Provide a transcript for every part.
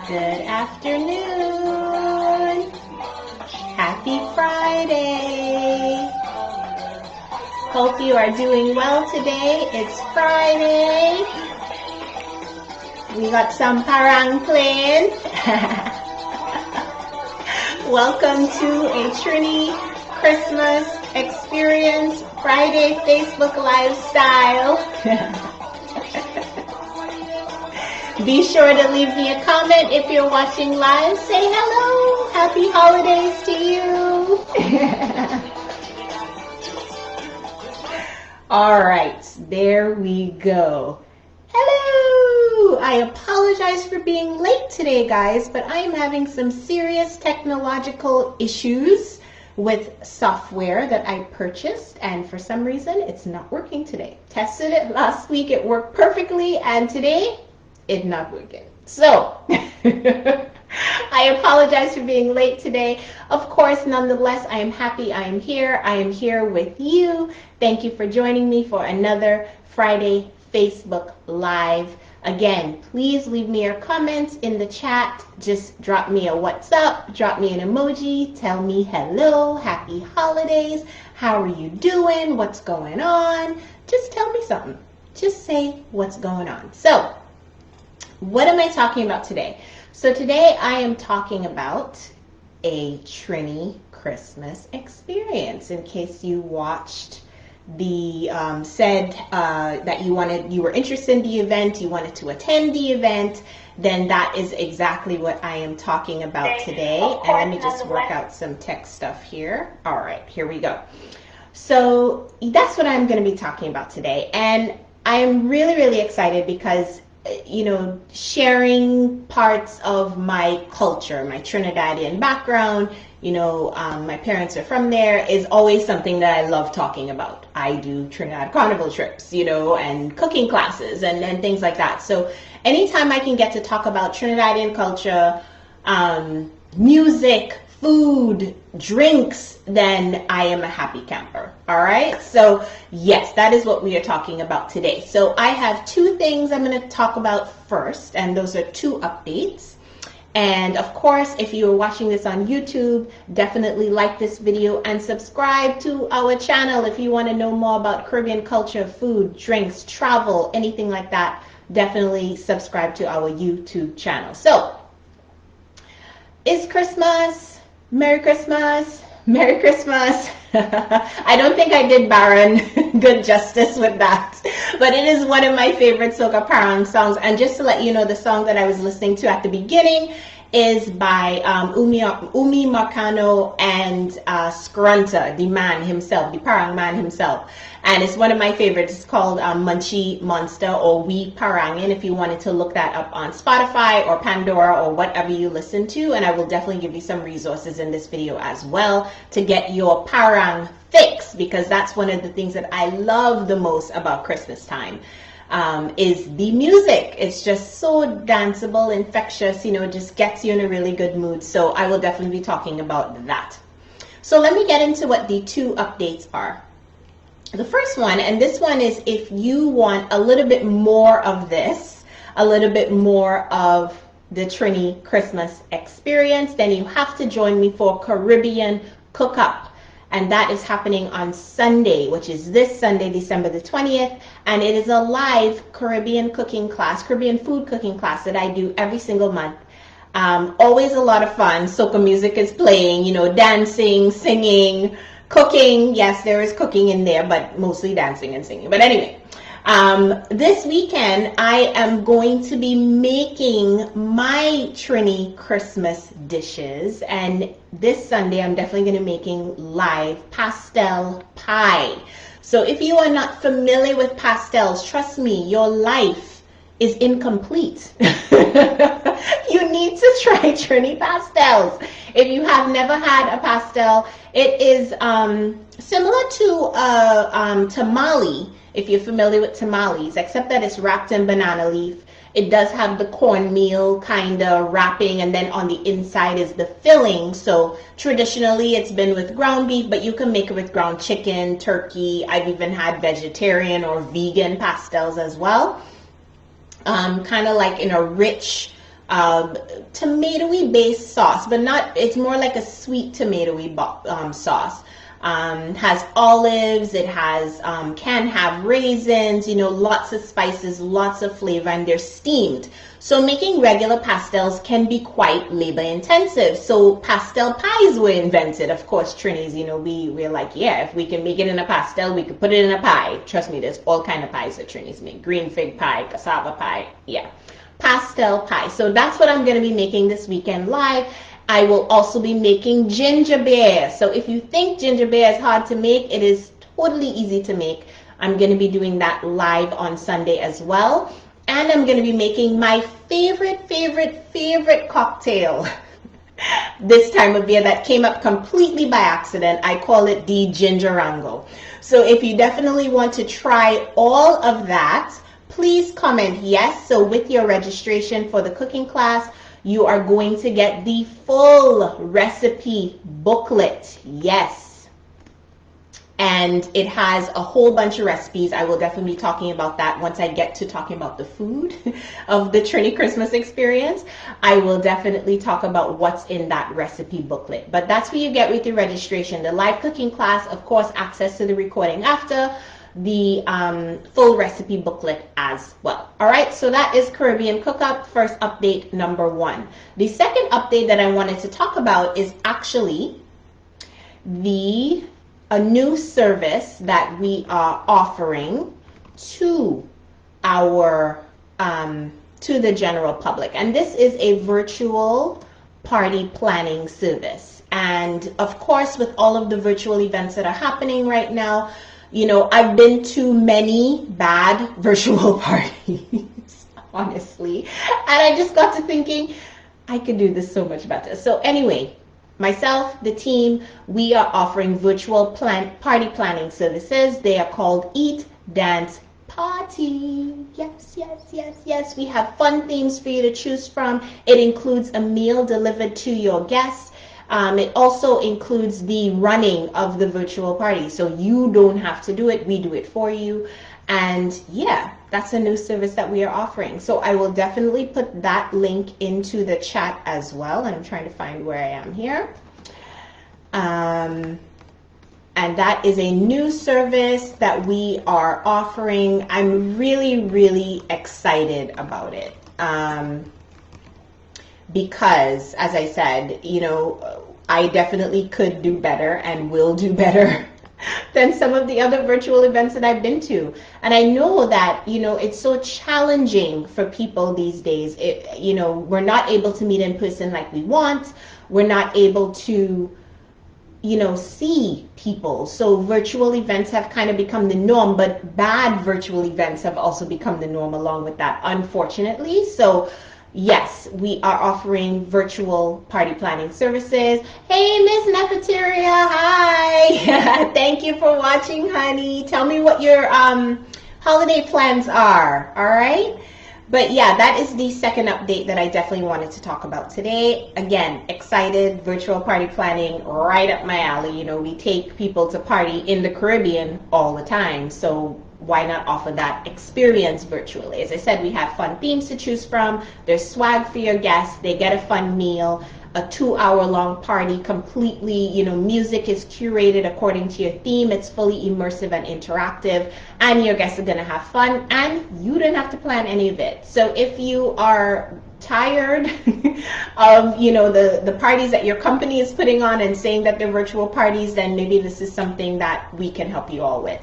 Good afternoon. Happy Friday. Hope you are doing well today. It's Friday. We got some parang playing. Welcome to a Trini Christmas Experience Friday Facebook Live style. Be sure to leave me a comment if you're watching live. Say hello. Happy holidays to you. All right, there we go. Hello. I apologize for being late today, guys, but I am having some serious technological issues with software that I purchased, and for some reason it's not working today. Tested it last week, it worked perfectly, and today it's not working. So I apologize for being late today. Of course, nonetheless, I am happy I am here. I am here with you. Thank you for joining me for another Friday Facebook Live. Again, please leave me your comments in the chat. Just drop me a what's up, drop me an emoji, tell me hello, happy holidays, how are you doing, what's going on? Just tell me something. Just say what's going on. So, what am I talking about today? So today I am talking about a Trini Christmas experience. In case you watched the said that you were interested in the event, you wanted to attend the event, then that is exactly what I am talking about today. And let me just work out some tech stuff here. All right, here we go. So that's what I'm going to be talking about today. And I am really, really excited because sharing parts of my culture, my Trinidadian background, my parents are from there, is always something that I love talking about. I do Trinidad carnival trips, and cooking classes and things like that. So anytime I can get to talk about Trinidadian culture, music, food, drinks, then I am a happy camper. All right. So yes, that is what we are talking about today. So I have two things I'm going to talk about first, and those are two updates. And of course, if you are watching this on YouTube, definitely like this video and subscribe to our channel if you want to know more about Caribbean culture, food, drinks, travel, anything like that. Definitely subscribe to our YouTube channel. So it's Christmas. Merry Christmas. Merry Christmas. I don't think I did Baron good justice with that, but it is one of my favorite Soca Parang songs. And just to let you know, the song that I was listening to at the beginning is by Umi Marcano and Scrunta, the man himself, the Parang man himself. And it's one of my favorites. It's called Munchie Monster, or We Parangin, if you wanted to look that up on Spotify or Pandora or whatever you listen to. And I will definitely give you some resources in this video as well to get your Parang fix, because that's one of the things that I love the most about Christmas time. Is the music. It's just so danceable, infectious, it just gets you in a really good mood. So I will definitely be talking about that. So let me get into what the two updates are. The first one, and this one is if you want a little bit more of this, a little bit more of the Trini Christmas experience, then you have to join me for Caribbean Cook-Up. And that is happening on Sunday, which is this Sunday, December the 20th. And it is a live Caribbean cooking class, Caribbean food cooking class that I do every single month. Always a lot of fun. Soca music is playing, dancing, singing, cooking. Yes, there is cooking in there, but mostly dancing and singing. But anyway, this weekend, I am going to be making my Trini Christmas dishes. And this Sunday, I'm definitely going to be making live pastel pie. So if you are not familiar with pastels, trust me, your life is incomplete. You need to try Trini pastels. If you have never had a pastel, it is similar to tamale, if you're familiar with tamales, except that it's wrapped in banana leaf. It does have the cornmeal kind of wrapping, and then on the inside is the filling. So traditionally it's been with ground beef, but you can make it with ground chicken, turkey. I've even had vegetarian or vegan pastels as well. Kind of like in a rich tomatoey based sauce, but not, it's more like a sweet tomatoey sauce. Has olives, it has, can have raisins, you know, lots of spices, lots of flavor, and they're steamed. So making regular pastels can be quite labor intensive. So pastel pies were invented. Of course, Trini's, you know, we're like, yeah, if we can make it in a pastel, we could put it in a pie. Trust me, there's all kind of pies that Trini's make. Green fig pie, cassava pie, yeah. Pastel pie. So that's what I'm going to be making this weekend live. I will also be making ginger beer. So if you think ginger beer is hard to make, it is totally easy to make. I'm going to be doing that live on Sunday as well. And I'm going to be making my favorite cocktail this time of year that came up completely by accident. I call it the Gingerango. So if you definitely want to try all of that, please comment yes. So with your registration for the cooking class, you are going to get the full recipe booklet. Yes. And it has a whole bunch of recipes. I will definitely be talking about that once I get to talking about the food of the Trini Christmas experience. I will definitely talk about what's in that recipe booklet. But that's what you get with your registration. The live cooking class, of course, access to the recording after, the full recipe booklet as well. All right, so that is Caribbean Cook Up, first update number 1. The second update that I wanted to talk about is actually a new service that we are offering to our to the general public, and this is a virtual party planning service. And of course, with all of the virtual events that are happening right now, you know, I've been to many bad virtual parties, honestly, and I just got to thinking I could do this so much better. So anyway, myself, the team, we are offering virtual party planning services. They are called Eat, Dance, Party. Yes, yes, yes, yes. We have fun themes for you to choose from. It includes a meal delivered to your guests. It also includes the running of the virtual party. So you don't have to do it. We do it for you. And yeah, that's a new service that we are offering. So I will definitely put that link into the chat as well. And I'm trying to find where I am here. And that is a new service that we are offering. I'm really excited about it. Because, as I said, you know, I definitely could do better and will do better than some of the other virtual events that I've been to. And I know that, you know, it's so challenging for people these days. You know, we're not able to meet in person like we want. We're not able to, you know, see people. So virtual events have kind of become the norm, but bad virtual events have also become the norm along with that, unfortunately. So yes, we are offering virtual party planning services. Hey, Miss Nefertaria, hi. Thank you for watching, honey. Tell me what your holiday plans are, all right? But yeah, that is the second update that I definitely wanted to talk about today. Again, excited, virtual party planning, right up my alley. You know, we take people to party in the Caribbean all the time, so why not offer that experience virtually? As I said, we have fun themes to choose from. There's swag for your guests. They get a fun meal, a 2-hour-long party, completely, you know, music is curated according to your theme. It's fully immersive and interactive, and your guests are going to have fun, and you don't have to plan any of it. So if you are tired of, you know, the parties that your company is putting on and saying that they're virtual parties, then maybe this is something that we can help you all with.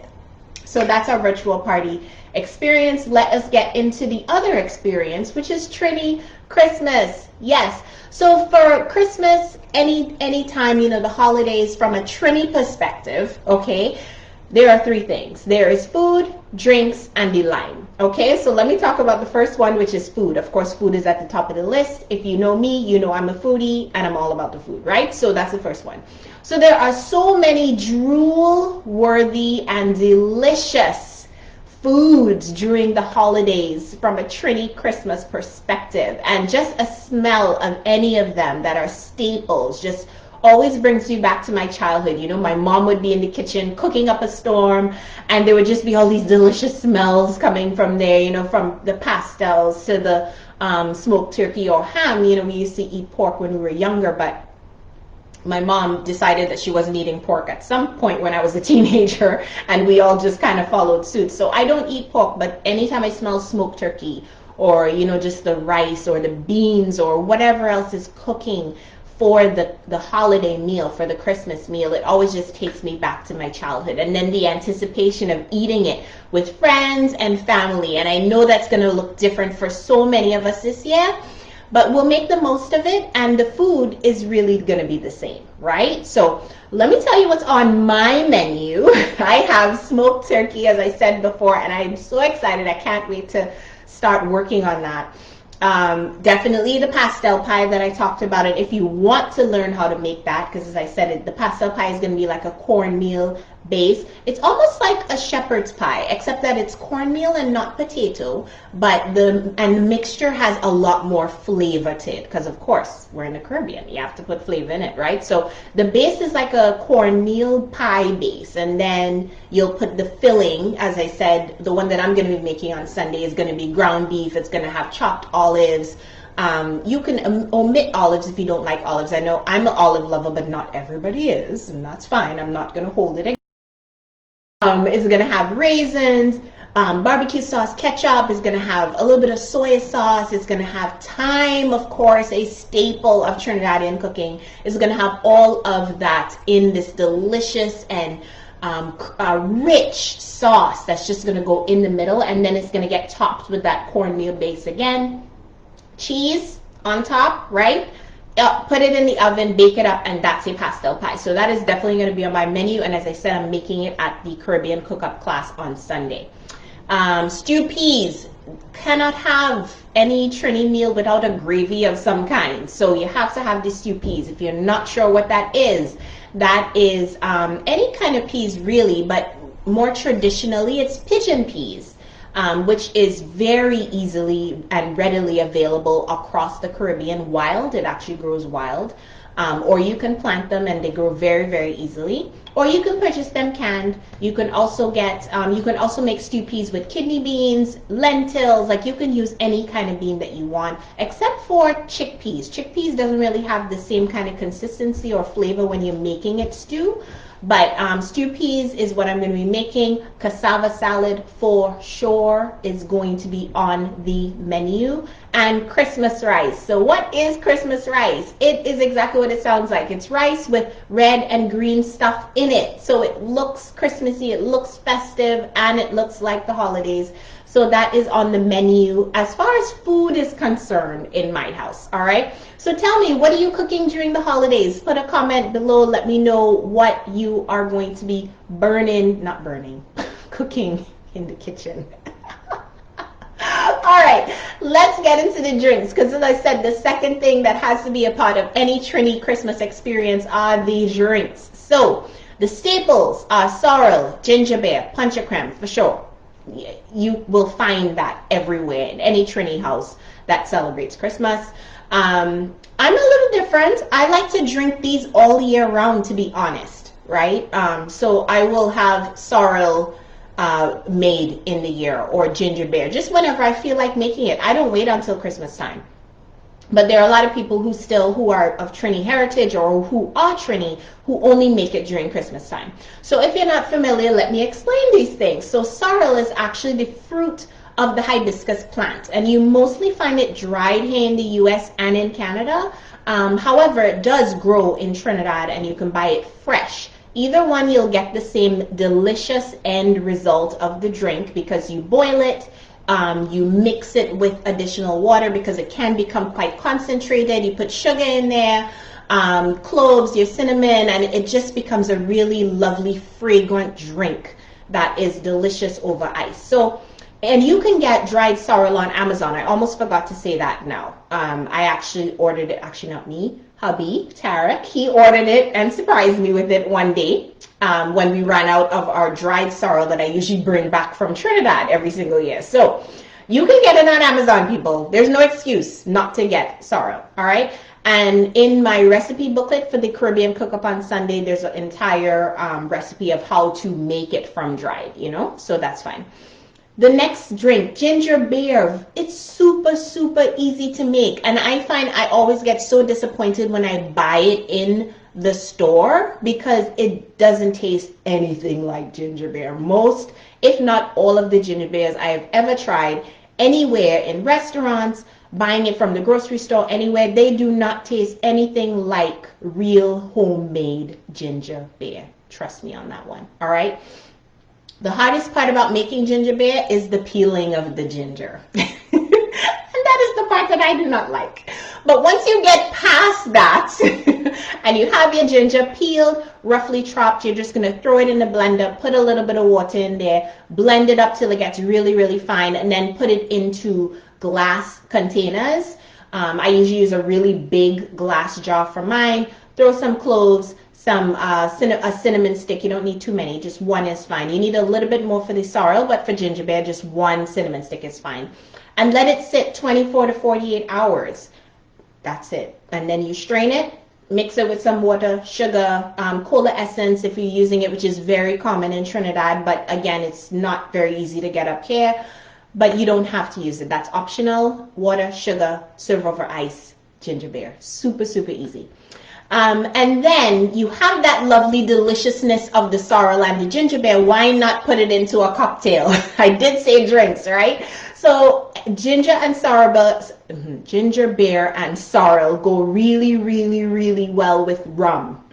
So that's our virtual party experience. Let us get into the other experience, which is Trini Christmas. Yes. So for Christmas, any time, you know, the holidays, from a Trini perspective, okay, there are 3 things. There is food, drinks, and the lime. Okay, so let me talk about the first one, which is food. Of course, food is at the top of the list. If you know me, you know I'm a foodie and I'm all about the food, right? So that's the first one. So there are so many drool-worthy and delicious foods during the holidays from a Trini Christmas perspective, and just a smell of any of them that are staples just always brings me back to my childhood. You know, my mom would be in the kitchen cooking up a storm, and there would just be all these delicious smells coming from there, you know, from the pastels to the smoked turkey or ham. You know, we used to eat pork when we were younger, but my mom decided that she wasn't eating pork at some point when I was a teenager, and we all just kind of followed suit. So I don't eat pork, but anytime I smell smoked turkey, or, you know, just the rice or the beans or whatever else is cooking for the holiday meal, for the Christmas meal, it always just takes me back to my childhood. And then the anticipation of eating it with friends and family. And I know that's going to look different for so many of us this year, but we'll make the most of it, and the food is really going to be the same, right? So let me tell you what's on my menu. I have smoked turkey, as I said before, and I'm so excited. I can't wait to start working on that. Definitely the pastel pie that I talked about. And if you want to learn how to make that, because as I said, the pastel pie is going to be like a cornmeal base. It's almost like a shepherd's pie, except that it's cornmeal and not potato, but the mixture has a lot more flavor to it, because of course we're in the Caribbean, you have to put flavor in it, right? So the base is like a cornmeal pie base, and then you'll put the filling. As I said, the one that I'm going to be making on Sunday is going to be ground beef. It's going to have chopped olives. You can omit olives if you don't like olives. I know I'm an olive lover, but not everybody is, and that's fine. I'm not going to hold it against. It's going to have raisins, barbecue sauce, ketchup. It's going to have a little bit of soy sauce. It's going to have thyme, of course, a staple of Trinidadian cooking. It's going to have all of that in this delicious and rich sauce that's just going to go in the middle, and then it's going to get topped with that cornmeal base again. Cheese on top, right? Put it in the oven, bake it up, and that's a pastel pie. So that is definitely going to be on my menu, and as I said, I'm making it at the Caribbean Cook-Up class on Sunday. Stewed peas. Cannot have any Trini meal without a gravy of some kind. So you have to have the stewed peas. If you're not sure what that is any kind of peas really, but more traditionally it's pigeon peas. Which is very easily and readily available across the Caribbean wild. It actually grows wild. Or you can plant them and they grow very, very easily. Or you can purchase them canned. You can also get, you can also make stewed peas with kidney beans, lentils. Like, you can use any kind of bean that you want, except for chickpeas. Chickpeas doesn't really have the same kind of consistency or flavor when you're making it stew. But stewed peas is what I'm going to be making. Cassava salad for sure is going to be on the menu. And Christmas rice. So what is Christmas rice? It is exactly what it sounds like. It's rice with red and green stuff in it. So it looks Christmassy, it looks festive, and it looks like the holidays. So that is on the menu as far as food is concerned in my house, all right? So tell me, what are you cooking during the holidays? Put a comment below. Let me know what you are going to be cooking in the kitchen. All right, let's get into the drinks, because as I said, the second thing that has to be a part of any Trini Christmas experience are the drinks. So the staples are sorrel, ginger beer, punch of creme for sure. You will find that everywhere in any Trini house that celebrates Christmas. I'm a little different. I like to drink these all year round, to be honest, right? So I will have sorrel made in the year, or ginger beer, just whenever I feel like making it. I don't wait until Christmas time. But there are a lot of people who are of Trini heritage, or who are Trini, who only make it during Christmas time. So if you're not familiar, let me explain these things. So sorrel is actually the fruit of the hibiscus plant, and you mostly find it dried here in the US and in Canada. However, it does grow in Trinidad, and you can buy it fresh. Either one, you'll get the same delicious end result of the drink, because you boil it, you mix it with additional water because it can become quite concentrated. You put sugar in there, cloves, your cinnamon, and it just becomes a really lovely fragrant drink that is delicious over ice. So, and you can get dried sorrel on Amazon. I almost forgot to say that now. I actually ordered it, actually not me, hubby, Tarik. He ordered it and surprised me with it one day when we ran out of our dried sorrel that I usually bring back from Trinidad every single year. So you can get it on Amazon, people. There's no excuse not to get sorrel, all right? And in my recipe booklet for the Caribbean Cook Up on Sunday, there's an entire recipe of how to make it from dried, you know, so that's fine. The next drink, ginger beer. It's super, super easy to make. And I find I always get so disappointed when I buy it in the store because it doesn't taste anything like ginger beer. Most, if not all of the ginger beers I have ever tried anywhere in restaurants, buying it from the grocery store, anywhere, they do not taste anything like real homemade ginger beer. Trust me on that one. All right. The hardest part about making ginger beer is the peeling of the ginger. And that is the part that I do not like. But once you get past that and you have your ginger peeled, roughly chopped, you're just going to throw it in the blender, put a little bit of water in there, blend it up till it gets really, really fine, and then put it into glass containers. I usually use a really big glass jar for mine. Throw some cloves, a cinnamon stick. You don't need too many, just one is fine. You need a little bit more for the sorrel, but for ginger beer, just one cinnamon stick is fine. And let it sit 24 to 48 hours. That's it. And then you strain it, mix it with some water, sugar, cola essence if you're using it, which is very common in Trinidad, but again, it's not very easy to get up here, but you don't have to use it. That's optional. Water, sugar, serve over ice, ginger beer. Super, super easy. And then you have that lovely deliciousness of the sorrel and the ginger beer. Why not put it into a cocktail? I did say drinks, right? So ginger beer and sorrel go really, really, really well with rum.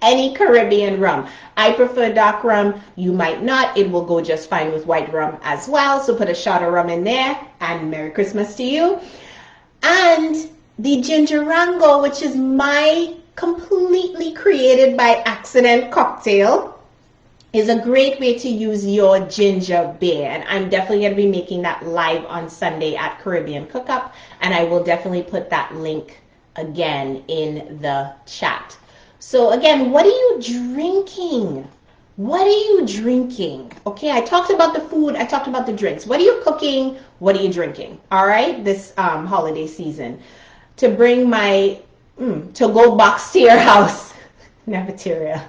Any Caribbean rum. I prefer dark rum. You might not. It will go just fine with white rum as well. So put a shot of rum in there, and Merry Christmas to you. And the Gingerango, which is my completely created by accident cocktail, is a great way to use your ginger beer. And I'm definitely going to be making that live on Sunday at Caribbean Cook Up. And I will definitely put that link again in the chat. So again, what are you drinking? What are you drinking? Okay, I talked about the food. I talked about the drinks. What are you cooking? What are you drinking? All right, this holiday season. To bring my to-go box to your house. Neveteria.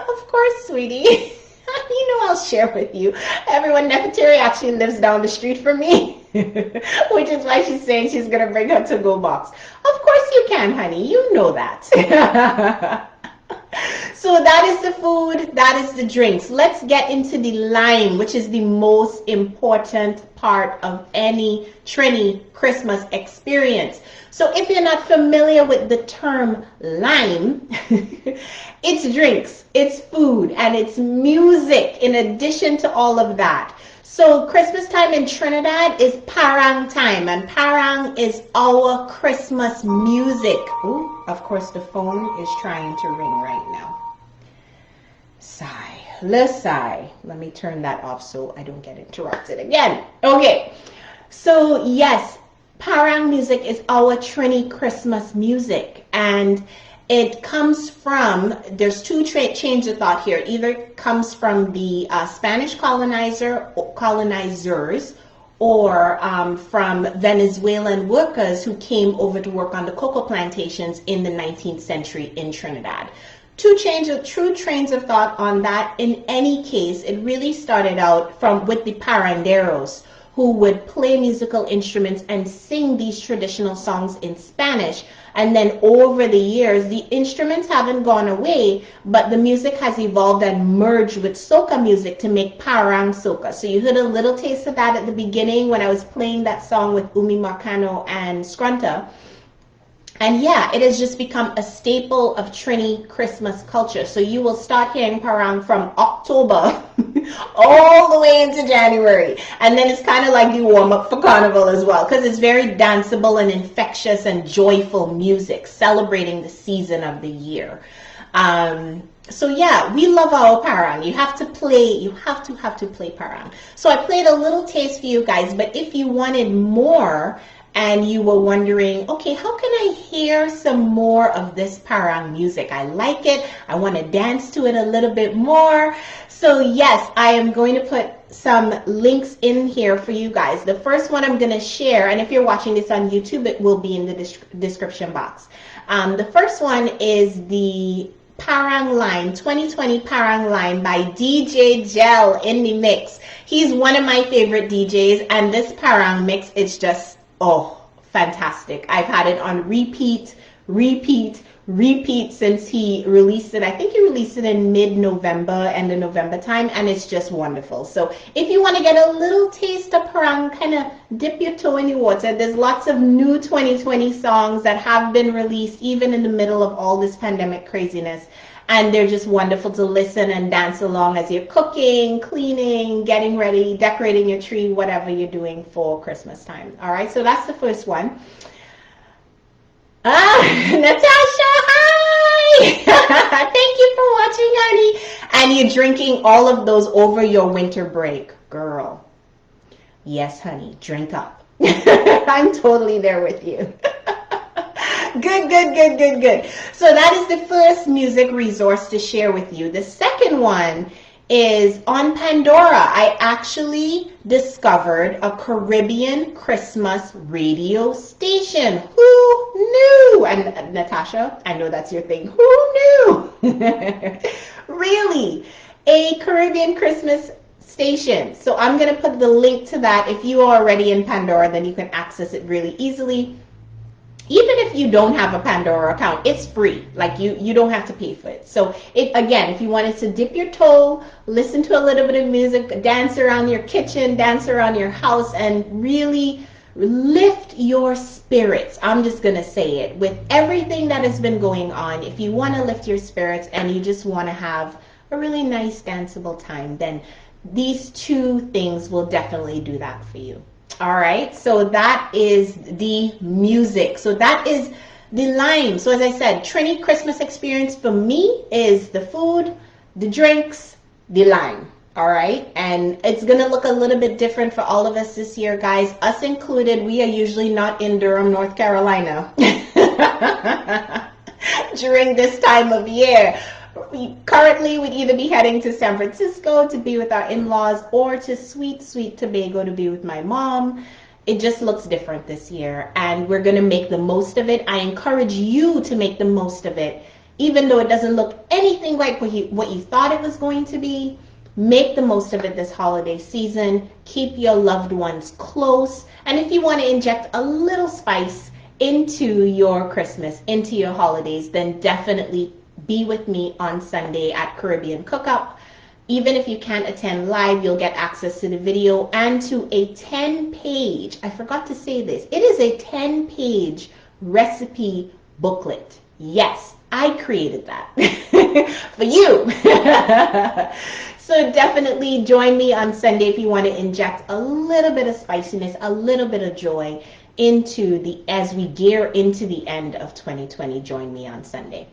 Of course, sweetie. You know I'll share with you. Everyone, Neveteria actually lives down the street from me. Which is why she's saying she's going to bring her to-go box. Of course you can, honey. You know that. So that is the food, that is the drinks. Let's get into the lime, which is the most important part of any Trini Christmas experience. So if you're not familiar with the term lime, it's drinks, it's food, and it's music in addition to all of that. So Christmas time in Trinidad is parang time, and parang is our Christmas music. Ooh, of course the phone is trying to ring right now. Sigh, let's sigh. Let me turn that off so I don't get interrupted again. Okay, so yes, parang music is our Trini Christmas music, and it comes from, there's two chains of thought here. Either it comes from the Spanish colonizers, or from Venezuelan workers who came over to work on the cocoa plantations in the 19th century in Trinidad. True trains of thought on that. In any case, it really started out with the paranderos, who would play musical instruments and sing these traditional songs in Spanish. And then over the years, the instruments haven't gone away, but the music has evolved and merged with soca music to make parang soca. So you heard a little taste of that at the beginning when I was playing that song with Umi Marcano and Scrunta. And yeah, it has just become a staple of Trini Christmas culture. So you will start hearing parang from October all the way into January. And then it's kind of like the warm-up for Carnival as well, because it's very danceable and infectious and joyful music, celebrating the season of the year. So yeah, we love our parang. You have to play parang. So I played a little taste for you guys, but if you wanted more, and you were wondering, okay, how can I hear some more of this parang music? I like it. I want to dance to it a little bit more. So yes, I am going to put some links in here for you guys. The first one I'm going to share, and if you're watching this on YouTube, it will be in the description box. The first one is the Parang Line, 2020 Parang Line by DJ Gel in the mix. He's one of my favorite DJs, and this Parang mix is just, oh, fantastic. I've had it on repeat since he released it. I think he released it in mid-November, end of November time, and it's just wonderful. So if you want to get a little taste of Parang, kind of dip your toe in the water. There's lots of new 2020 songs that have been released even in the middle of all this pandemic craziness, and they're just wonderful to listen and dance along as you're cooking, cleaning, getting ready, decorating your tree, whatever you're doing for Christmas time. All right, so that's the first one. Natasha, hi! Thank you for watching, honey. And you're drinking all of those over your winter break, girl. Yes, honey, drink up. I'm totally there with you. Good. So that is the first music resource to share with you. The second one is on Pandora. I actually discovered a Caribbean Christmas radio station. Who knew? And Natasha, I know that's your thing. Who knew? Really? A Caribbean Christmas station. So I'm going to put the link to that. If you are already in Pandora, then you can access it really easily. Even if you don't have a Pandora account, it's free. Like you don't have to pay for it. So again, if you wanted to dip your toe, listen to a little bit of music, dance around your kitchen, dance around your house, and really lift your spirits. I'm just going to say it. With everything that has been going on, if you want to lift your spirits and you just want to have a really nice danceable time, then these two things will definitely do that for you. All right, so that is the music. So that is the line. So as I said, Trini Christmas experience for me is the food, the drinks, the line. All right, and it's going to look a little bit different for all of us this year, guys. Us included, we are usually not in Durham, North Carolina during this time of year. Currently, we'd either be heading to San Francisco to be with our in-laws or to sweet Tobago to be with my mom. It just looks different this year, and we're going to make the most of it. I encourage you to make the most of it. Even though it doesn't look anything like what you thought it was going to be, make the most of it this holiday season. Keep your loved ones close. And if you want to inject a little spice into your Christmas, into your holidays, then definitely be with me on Sunday at Caribbean Cookup. Even if you can't attend live, you'll get access to the video and to a 10-page, I forgot to say this, it is a 10-page recipe booklet. Yes, I created that for you. So definitely join me on Sunday if you want to inject a little bit of spiciness, a little bit of joy as we gear into the end of 2020. Join me on Sunday.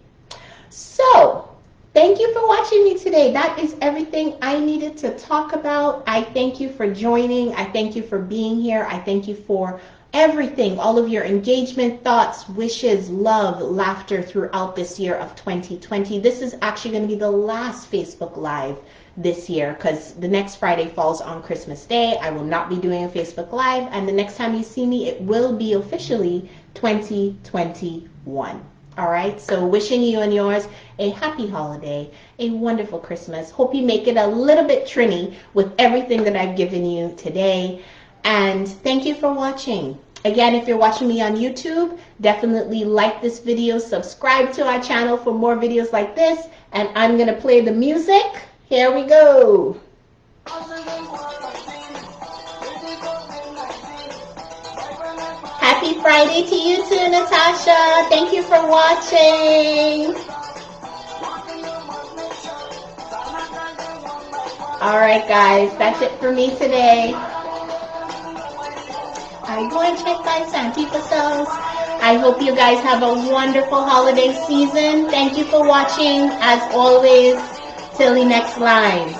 So, thank you for watching me today. That is everything I needed to talk about. I thank you for joining. I thank you for being here. I thank you for everything, all of your engagement, thoughts, wishes, love, laughter throughout this year of 2020. This is actually going to be the last Facebook Live this year because the next Friday falls on Christmas Day. I will not be doing a Facebook Live, and the next time you see me, it will be officially 2021. All right, so wishing you and yours a happy holiday, a wonderful Christmas. Hope you make it a little bit Trini with everything that I've given you today. And thank you for watching. Again, if you're watching me on YouTube, definitely like this video, subscribe to our channel for more videos like this, and I'm going to play the music. Here we go. Happy Friday to you too, Natasha. Thank you for watching. All right, guys, that's it for me today. I go and check my Santa Claus. I hope you guys have a wonderful holiday season. Thank you for watching. As always, till the next line.